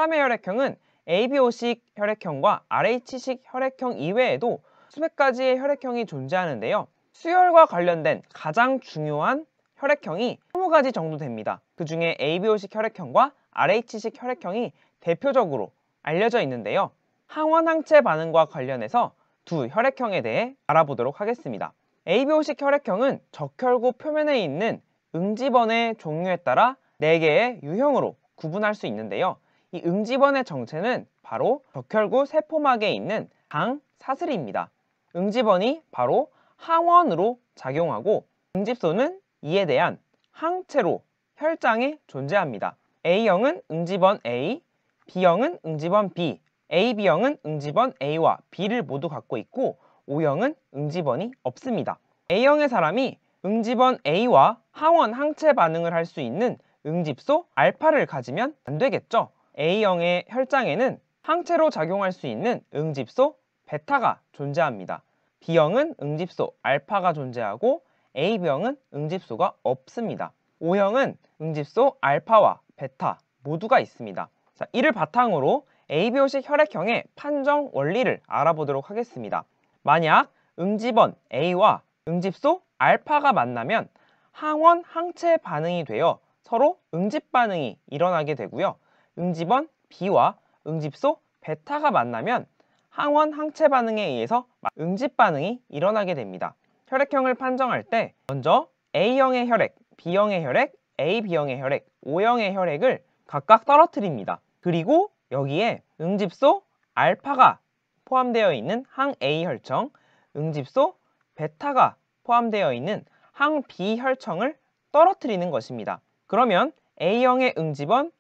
사람의 혈액형은 ABO식 혈액형과 RH식 혈액형 이외에도 수백 가지의 혈액형이 존재하는데요. 수혈과 관련된 가장 중요한 혈액형이 20가지 정도 됩니다. 그 중에 ABO식 혈액형과 RH식 혈액형이 대표적으로 알려져 있는데요. 항원 항체 반응과 관련해서 두 혈액형에 대해 알아보도록 하겠습니다. ABO식 혈액형은 적혈구 표면에 있는 응집원의 종류에 따라 4개의 유형으로 구분할 수 있는데요. 이 응집원의 정체는 바로 적혈구 세포막에 있는 당사슬입니다. 응집원이 바로 항원으로 작용하고 응집소는 이에 대한 항체로 혈장에 존재합니다. A형은 응집원 A, B형은 응집원 B, AB형은 응집원 A와 B를 모두 갖고 있고 O형은 응집원이 없습니다. A형의 사람이 응집원 A와 항원 항체 반응을 할 수 있는 응집소 알파를 가지면 안 되겠죠. A형의 혈장에는 항체로 작용할 수 있는 응집소 베타가 존재합니다. B형은 응집소 알파가 존재하고 AB형은 응집소가 없습니다. O형은 응집소 알파와 베타 모두가 있습니다. 자, 이를 바탕으로 ABO식 혈액형의 판정 원리를 알아보도록 하겠습니다. 만약 응집원 A와 응집소 알파가 만나면 항원 항체 반응이 되어 서로 응집 반응이 일어나게 되고요. 응집원 B와 응집소 베타가 만나면 항원 항체 반응에 의해서 응집 반응이 일어나게 됩니다. 혈액형을 판정할 때 먼저 A형의 혈액, B형의 혈액, AB형의 혈액, O형의 혈액을 각각 떨어뜨립니다. 그리고 여기에 응집소 알파가 포함되어 있는 항 A 혈청, 응집소 베타가 포함되어 있는 항 B 혈청을 떨어뜨리는 것입니다. 그러면 A형의 응집원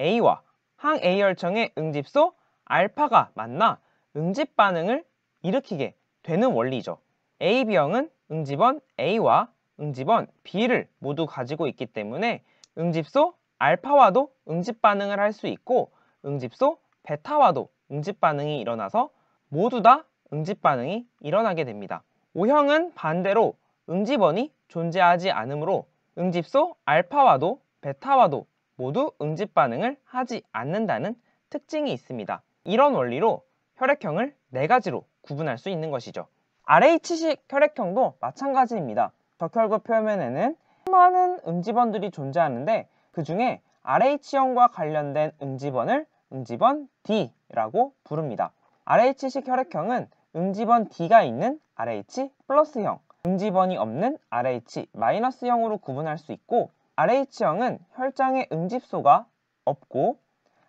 A와 항 A 혈청의 응집소 알파가 만나 응집 반응을 일으키게 되는 원리죠. AB형은 응집원 A와 응집원 B를 모두 가지고 있기 때문에 응집소 알파와도 응집 반응을 할 수 있고 응집소 베타와도 응집 반응이 일어나서 모두 다 응집 반응이 일어나게 됩니다. O형은 반대로 응집원이 존재하지 않으므로 응집소 알파와도 베타와도 모두 응집 반응을 하지 않는다는 특징이 있습니다. 이런 원리로 혈액형을 4가지로 구분할 수 있는 것이죠. RH식 혈액형도 마찬가지입니다. 적혈구 표면에는 수많은 응집원들이 존재하는데 그 중에 RH형과 관련된 응집원을 응집원 D라고 부릅니다. RH식 혈액형은 응집원 D가 있는 RH 플러스형, 응집원이 없는 RH 마이너스형으로 구분할 수 있고 RH형은 혈장에 응집소가 없고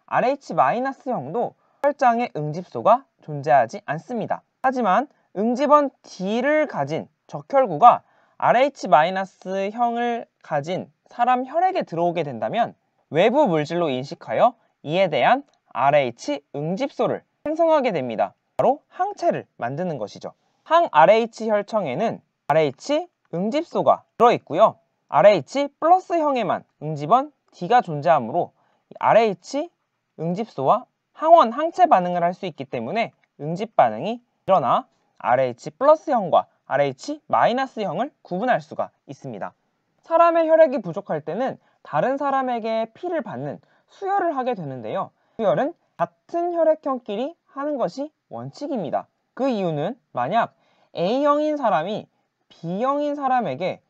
RH 마이너스형도 혈장에 응집소가 존재하지 않습니다. 하지만 응집원 D를 가진 적혈구가 RH-형을 가진 사람 혈액에 들어오게 된다면 외부 물질로 인식하여 이에 대한 RH 응집소를 생성하게 됩니다. 바로 항체를 만드는 것이죠. 항 RH 혈청에는 RH 응집소가 들어있고요. RH 플러스형에만 응집원 D가 존재하므로 RH 응집소와 항원 항체 반응을 할 수 있기 때문에 응집 반응이 일어나 RH 플러스형과 RH 마이너스형을 구분할 수가 있습니다. 사람의 혈액이 부족할 때는 다른 사람에게 피를 받는 수혈을 하게 되는데요. 수혈은 같은 혈액형끼리 하는 것이 원칙입니다. 그 이유는 만약 A형인 사람이 B형인 사람에게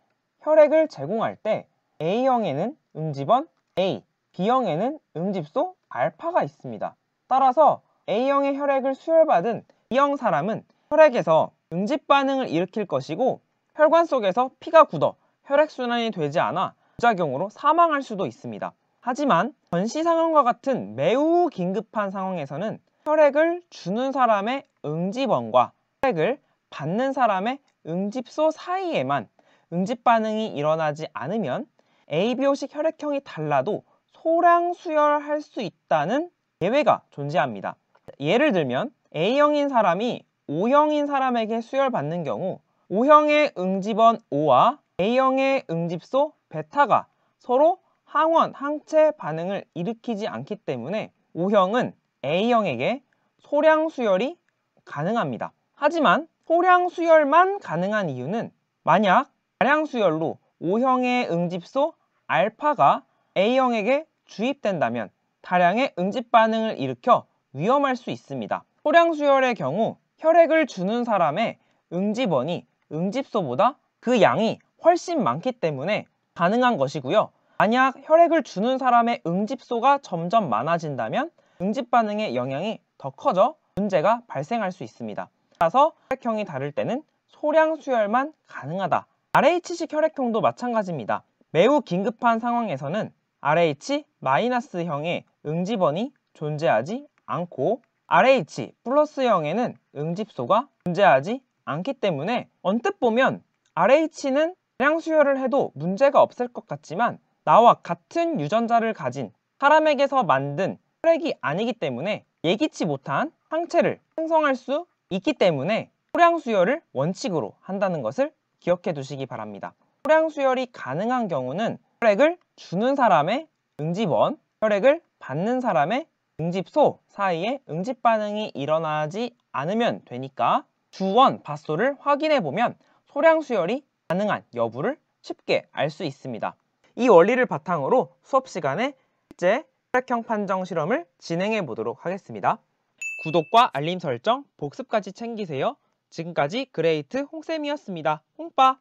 혈액을 제공할 때 A형에는 응집원 A, B형에는 응집소 알파가 있습니다. 따라서 A형의 혈액을 수혈받은 B형 사람은 혈액에서 응집 반응을 일으킬 것이고 혈관 속에서 피가 굳어 혈액순환이 되지 않아 부작용으로 사망할 수도 있습니다. 하지만 전시 상황과 같은 매우 긴급한 상황에서는 혈액을 주는 사람의 응집원과 혈액을 받는 사람의 응집소 사이에만 응집 반응이 일어나지 않으면 ABO식 혈액형이 달라도 소량 수혈할 수 있다는 예외가 존재합니다. 예를 들면 A형인 사람이 O형인 사람에게 수혈받는 경우 O형의 응집원 O와 A형의 응집소 베타가 서로 항원, 항체 반응을 일으키지 않기 때문에 O형은 A형에게 소량 수혈이 가능합니다. 하지만 소량 수혈만 가능한 이유는 만약 다량 수혈로 O형의 응집소 알파가 A형에게 주입된다면 다량의 응집 반응을 일으켜 위험할 수 있습니다. 소량수혈의 경우 혈액을 주는 사람의 응집원이 응집소보다 그 양이 훨씬 많기 때문에 가능한 것이고요. 만약 혈액을 주는 사람의 응집소가 점점 많아진다면 응집 반응의 영향이 더 커져 문제가 발생할 수 있습니다. 따라서 혈액형이 다를 때는 소량 수혈만 가능하다. RH식 혈액형도 마찬가지입니다. 매우 긴급한 상황에서는 RH-형의 응집원이 존재하지 않고 RH+형에는 응집소가 존재하지 않기 때문에 언뜻 보면 RH는 소량 수혈을 해도 문제가 없을 것 같지만 나와 같은 유전자를 가진 사람에게서 만든 혈액이 아니기 때문에 예기치 못한 항체를 생성할 수 있기 때문에 소량 수혈을 원칙으로 한다는 것을 기억해 두시기 바랍니다. 소량 수혈이 가능한 경우는 혈액을 주는 사람의 응집원, 혈액을 받는 사람의 응집소 사이에 응집 반응이 일어나지 않으면 되니까 주원, 받소를 확인해 보면 소량 수혈이 가능한 여부를 쉽게 알 수 있습니다. 이 원리를 바탕으로 수업 시간에 실제 혈액형 판정 실험을 진행해 보도록 하겠습니다. 구독과 알림 설정, 복습까지 챙기세요. 지금까지 그레이트 홍쌤이었습니다. 홍빠!